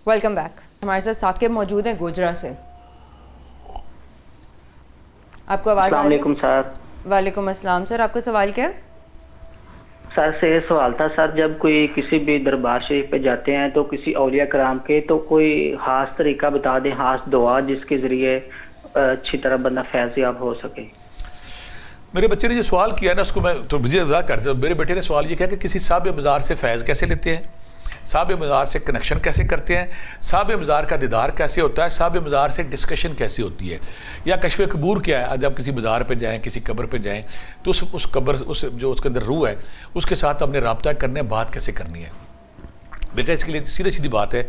Welcome back. ہمارے ساتھ ثاقب موجود ہیں گوجرا سے. آپ کو آواز السلام علیکم سر. وعلیکم السلام سر. آپ کا سوال کیا ہے؟ سر سے یہ سوال تھا سر، جب کوئی کسی بھی دربار شریف پہ جاتے ہیں تو کسی اولیاء کرام کے تو کوئی خاص طریقہ بتا دیں، خاص دعا جس کے ذریعے اچھی طرح بندہ فیض یاب ہو سکے. میرے بچے نے جو سوال کیا نا اس کو میں تو مجھے اضافہ کر دوں. میرے بیٹے نے سوال یہ کیا کہ کسی صاحب مزار سے فیض کیسے لیتے ہیں، صاحب مزار سے کنیکشن کیسے کرتے ہیں، صاحب مزار کا دیدار کیسے ہوتا ہے، صاحب مزار سے ڈسکشن کیسی ہوتی ہے، یا کشف قبور کیا ہے. جب کسی مزار پہ جائیں، کسی قبر پہ جائیں تو اس قبر جو اس کے اندر روح ہے اس کے ساتھ ہم نے رابطہ کرنا ہے، بات کیسے کرنی ہے. بیٹا اس کے لیے سیدھی سیدھی بات ہے،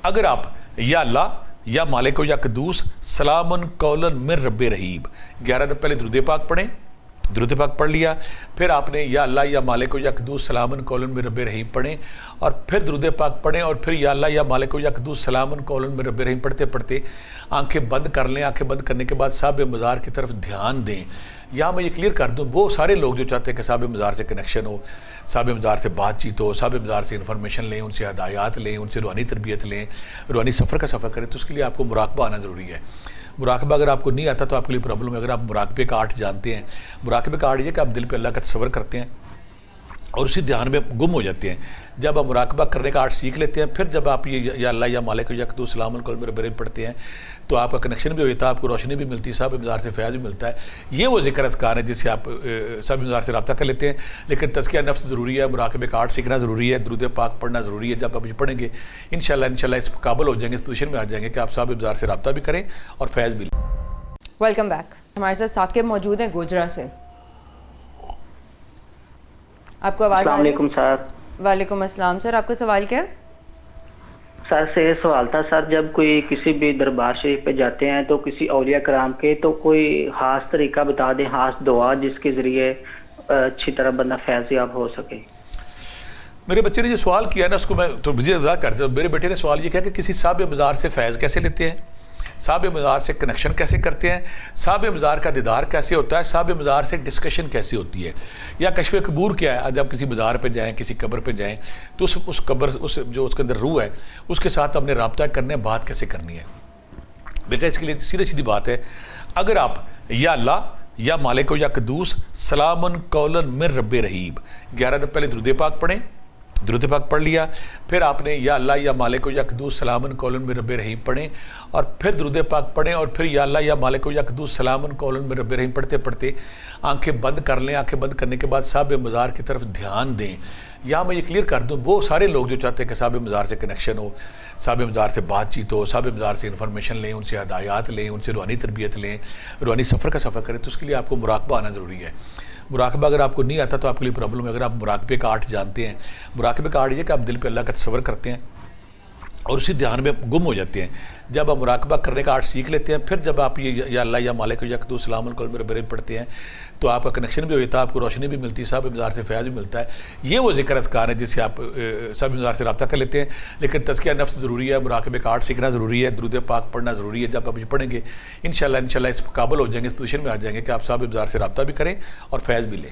اگر آپ یا اللہ یا مالک یا قدوس سلامن قولن من رب رحیم 11 دفعہ پہلے درود پاک پڑھیں، درود پاک پڑھ لیا، پھر آپ نے یا اللہ یا مالک یا قدوس سلامن قولن من رب رحیم پڑھیں، اور پھر درود پاک پڑھیں، اور پھر یا اللہ یا مالک یا قدوس سلامن قولن من رب رحیم پڑھتے پڑھتے آنکھیں بند کر لیں. آنکھیں بند کرنے کے بعد صاحب مزار کی طرف دھیان دیں. یا میں یہ کلیئر کر دوں، وہ سارے لوگ جو چاہتے ہیں کہ صاحب مزار سے کنیکشن ہو، صاحب مزار سے بات چیت ہو، صاحب مزار سے انفارمیشن لیں، ان سے ہدایات لیں، ان سے روحانی تربیت لیں، روحانی سفر کا سفر کریں، تو اس کے لیے آپ کو مراقبہ آنا ضروری ہے. مراقبہ اگر آپ کو نہیں آتا تو آپ کے لیے پرابلم ہے. اگر آپ مراقبے کا آرٹ جانتے ہیں، مراقبے کا آرٹ یہ کہ آپ دل پہ اللہ کا تصور کرتے ہیں اور اسی دھیان میں گم ہو جاتے ہیں. جب آپ مراقبہ کرنے کا آرٹ سیکھ لیتے ہیں، پھر جب آپ یہ یا اللہ یا مالک یا قدوس سلام قولن من رب رحیم پڑھتے ہیں تو آپ کا کنیکشن بھی ہو جاتا ہے، آپ کو روشنی بھی ملتی ہے، صاحب مزار سے فیض بھی ملتا ہے. یہ وہ ذکر اذکار ہے جس سے آپ صاحب مزار سے رابطہ کر لیتے ہیں. لیکن تزکیہ نفس ضروری ہے، مراقبے کا آرٹ سیکھنا ضروری ہے، درود پاک پڑھنا ضروری ہے. جب آپ یہ پڑھیں گے انشاءاللہ اس قابل ہو جائیں گے، اس پوزیشن میں آ جائیں گے کہ آپ صاحب مزار سے رابطہ بھی کریں اور فیض بھی لیں. Welcome back. ہمارے ساتھ ثاقب موجود ہیں گوجرا سے. آپ کو آواز السلام علیکم سر. وعلیکم السلام سر. آپ کا سوال کیا ہے؟ سر سے یہ سوال تھا سر، جب کوئی کسی بھی دربار شریف پہ جاتے ہیں تو کسی اولیاء کرام کے تو کوئی خاص طریقہ بتا دیں، خاص دعا جس کے ذریعے اچھی طرح بندہ فیض یاب ہو سکے. میرے بچے نے جو سوال کیا نا اس کو میں تو مجھے اضافہ کر دوں. میرے بیٹے نے سوال یہ کیا کہ کسی صاحب مزار سے فیض کیسے لیتے ہیں، صاحب مزار سے کنیکشن کیسے کرتے ہیں، صاحب مزار کا دیدار کیسے ہوتا ہے، صاحب مزار سے ڈسکشن کیسی ہوتی ہے، یا کشف قبور کیا ہے. جب کسی مزار پہ جائیں، کسی قبر پہ جائیں تو اس قبر جو اس کے اندر روح ہے اس کے ساتھ ہم نے رابطہ کرنا ہے، بات کیسے کرنی ہے. بیٹا اس کے لیے سیدھی سیدھی بات ہے، اگر آپ یا اللہ یا مالک یا قدوس سلامن قولن من رب رحیم 11 دفعہ پہلے درود پاک پڑھیں، درود پاک پڑھ لیا، پھر آپ نے یا اللہ یا مالک یا قدوس سلامن قولن من رب رحیم پڑھیں، اور پھر درود پاک پڑھیں، اور پھر یا اللہ یا مالک یا قدوس سلامن قولن من رب رحیم پڑھتے پڑھتے آنکھیں بند کر لیں. آنکھیں بند کرنے کے بعد صاحب مزار کی طرف دھیان دیں. یا میں یہ کلیئر کر دوں، وہ سارے لوگ جو چاہتے ہیں کہ صاحب مزار سے کنیکشن ہو، صاحب مزار سے بات چیت ہو، صاحب مزار سے انفارمیشن لیں، ان سے ہدایات لیں، ان سے روحانی تربیت لیں، روحانی سفر کا سفر کریں، تو اس کے لیے آپ کو مراقبہ آنا ضروری ہے. مراقبہ اگر آپ کو نہیں آتا تو آپ کے لیے پرابلم ہے. اگر آپ مراقبے کا آرٹ جانتے ہیں، مراقبے کا آرٹ یہ کہ آپ دل پہ اللہ کا تصور کرتے ہیں اور اسی دھیان میں گم ہو جاتے ہیں. جب آپ مراقبہ کرنے کا آرٹ سیکھ لیتے ہیں، پھر جب آپ یہ یا اللہ یا مالک یا قدوس سلام قولن من رب رحیم پڑھتے ہیں تو آپ کا کنیکشن بھی ہو جاتا ہے، آپ کو روشنی بھی ملتی ہے، صاحب مزار سے فیض بھی ملتا ہے. یہ وہ ذکر اذکار ہے جس سے آپ صاحب مزار سے رابطہ کر لیتے ہیں. لیکن تزکیہ نفس ضروری ہے، مراقبے کا آرٹ سیکھنا ضروری ہے، درود پاک پڑھنا ضروری ہے. جب آپ یہ پڑھیں گے انشاءاللہ اس قابل ہو جائیں گے، اس پوزیشن میں آ جائیں گے کہ آپ صاحب مزار سے رابطہ بھی کریں اور فیض بھی لیں.